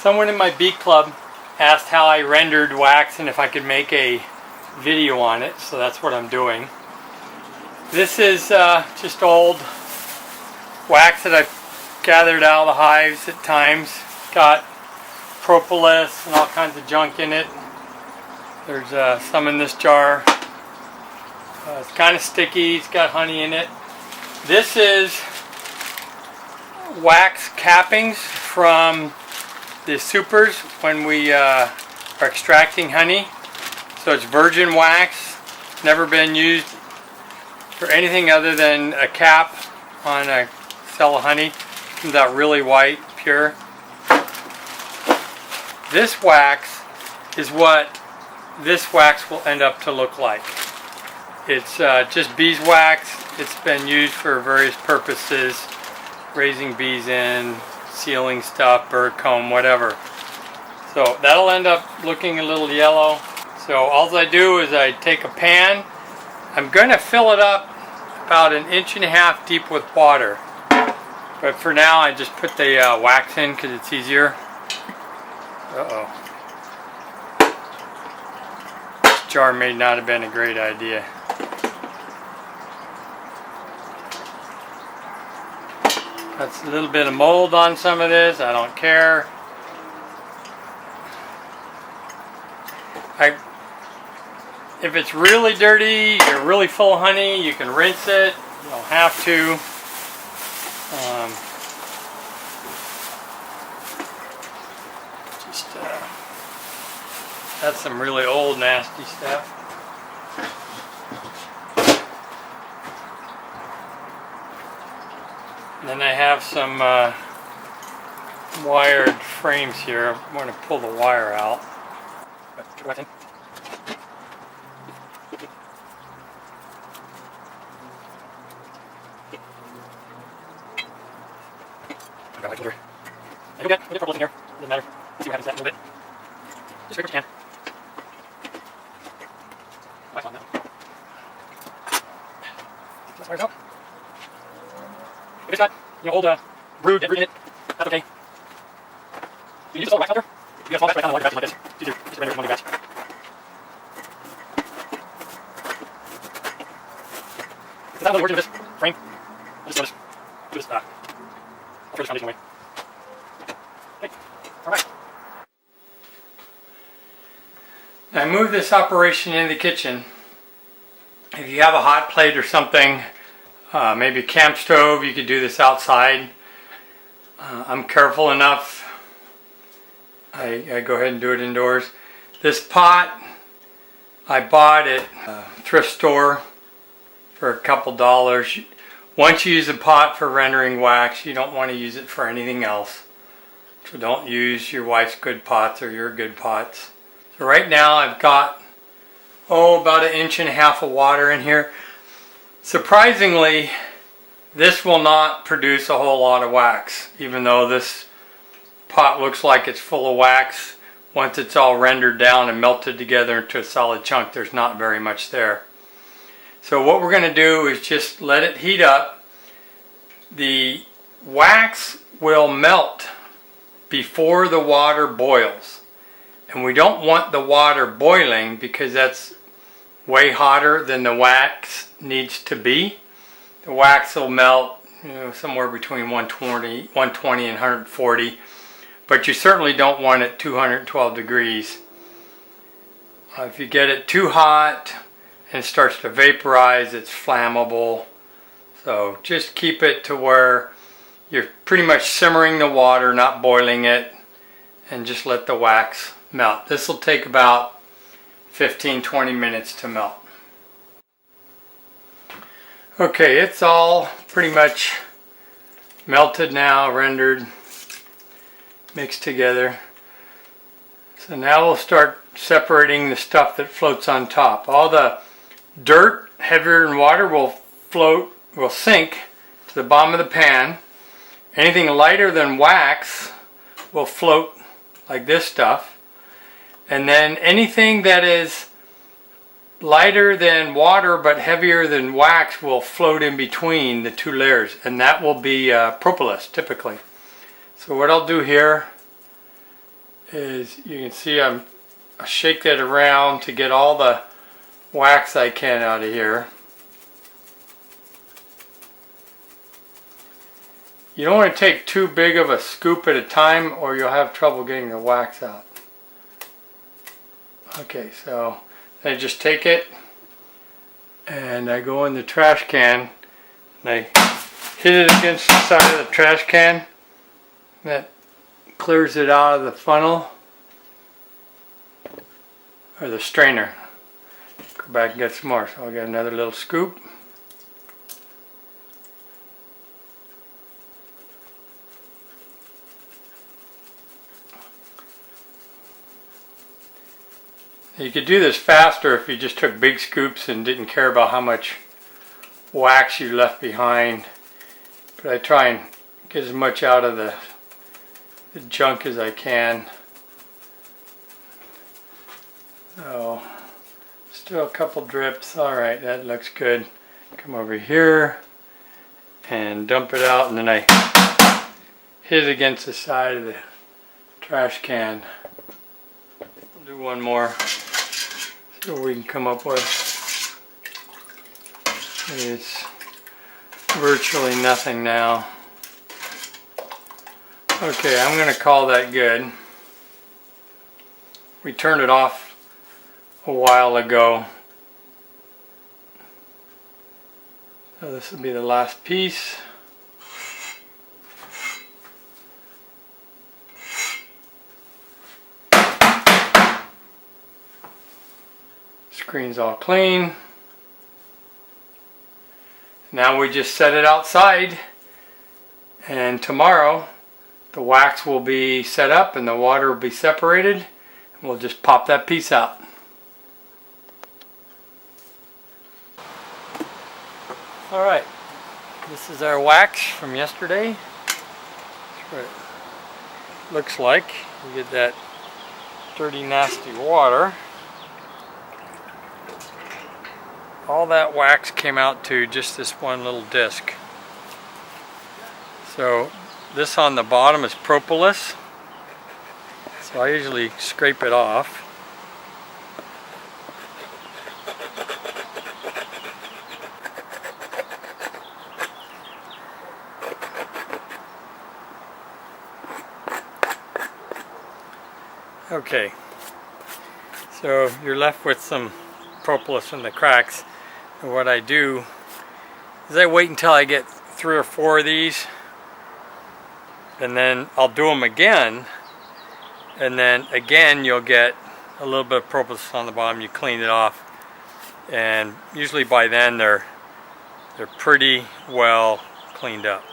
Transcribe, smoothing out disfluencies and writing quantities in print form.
Someone in my bee club asked how I rendered wax and if I could make a video on it, so that's what I'm doing. This is just old wax that I've gathered out of the hives at times. Got propolis and all kinds of junk in it. There's some in this jar. It's kind of sticky, it's got honey in it. This is wax cappings from the supers when we are extracting honey. So it's virgin wax, never been used for anything other than a cap on a cell of honey. Comes out really white, pure. This wax is what this wax will end up to look like. It's just beeswax. It's been used for various purposes, raising bees in, sealing stuff, bird comb, whatever. So that'll end up looking a little yellow. So all I do is I take a pan. I'm going to fill it up about 1.5 inches deep with water. But for now I just put the wax in because it's easier. Uh-oh. This jar may not have been a great idea. That's a little bit of mold on some of this. I don't care. If it's really dirty, you're really full of honey, you can rinse it. You don't have to. That's some really old nasty stuff. And then I have some wired frames here. I'm going to pull the wire out. Okay, we'll get purple in here. Doesn't matter. Let's see what happens to that in a little bit. Just scrape what you can. Wax on that. That's wires out. If it's got, old brood in it, that's okay. You use this old wax filter. You got a small batch, but I kind of like a batch like this. It's easier just to render it in one big batch. It's not really working with this frame. I'll just do this, I'll throw this foundation away. Okay, alright. Now I move this operation into the kitchen. If you have a hot plate or something, maybe a camp stove, you could do this outside. I'm careful enough. I go ahead and do it indoors. This pot I bought at a thrift store for a couple dollars. Once you use a pot for rendering wax, you don't want to use it for anything else. So don't use your wife's good pots or your good pots. So right now I've got about 1.5 inches of water in here. Surprisingly, this will not produce a whole lot of wax, even though this pot looks like it's full of wax. Once it's all rendered down and melted together into a solid chunk, there's not very much there. So what we're going to do is just let it heat up. The wax will melt before the water boils. And we don't want the water boiling because that's way hotter than the wax needs to be. The wax will melt somewhere between 120 and 140, but you certainly don't want it 212 degrees. If you get it too hot and it starts to vaporize, it's flammable. So just keep it to where you're pretty much simmering the water, not boiling it, and just let the wax melt. This will take about 15-20 minutes to melt. Okay, it's all pretty much melted now, rendered, mixed together. So now we'll start separating the stuff that floats on top. All the dirt, heavier than water, will sink to the bottom of the pan. Anything lighter than wax will float like this stuff. And then anything that is lighter than water but heavier than wax will float in between the two layers, and that will be propolis typically. So what I'll do here is you can see I shake that around to get all the wax I can out of here. You don't want to take too big of a scoop at a time or you'll have trouble getting the wax out. Okay, so I just take it and I go in the trash can and I hit it against the side of the trash can. That clears it out of the funnel or the strainer. Go back and get some more. So I'll get another little scoop. You could do this faster if you just took big scoops and didn't care about how much wax you left behind. But I try and get as much out of the junk as I can. So, still a couple drips. Alright, that looks good. Come over here and dump it out, and then I hit it against the side of the trash can. I'll do one more. See what we can come up with. It's virtually nothing now. Okay, I'm going to call that good. We turned it off a while ago. So this will be the last piece. Screen's all clean. Now we just set it outside, and tomorrow the wax will be set up and the water will be separated, and we'll just pop that piece out. Alright, this is our wax from yesterday. That's what it looks like. You get that dirty, nasty water. All that wax came out to just this one little disc. So this on the bottom is propolis. So I usually scrape it off. Okay, so you're left with some propolis in the cracks. And what I do is I wait until I get 3 or 4 of these, and then I'll do them again, and then again you'll get a little bit of propolis on the bottom. You clean it off, and usually by then they're pretty well cleaned up.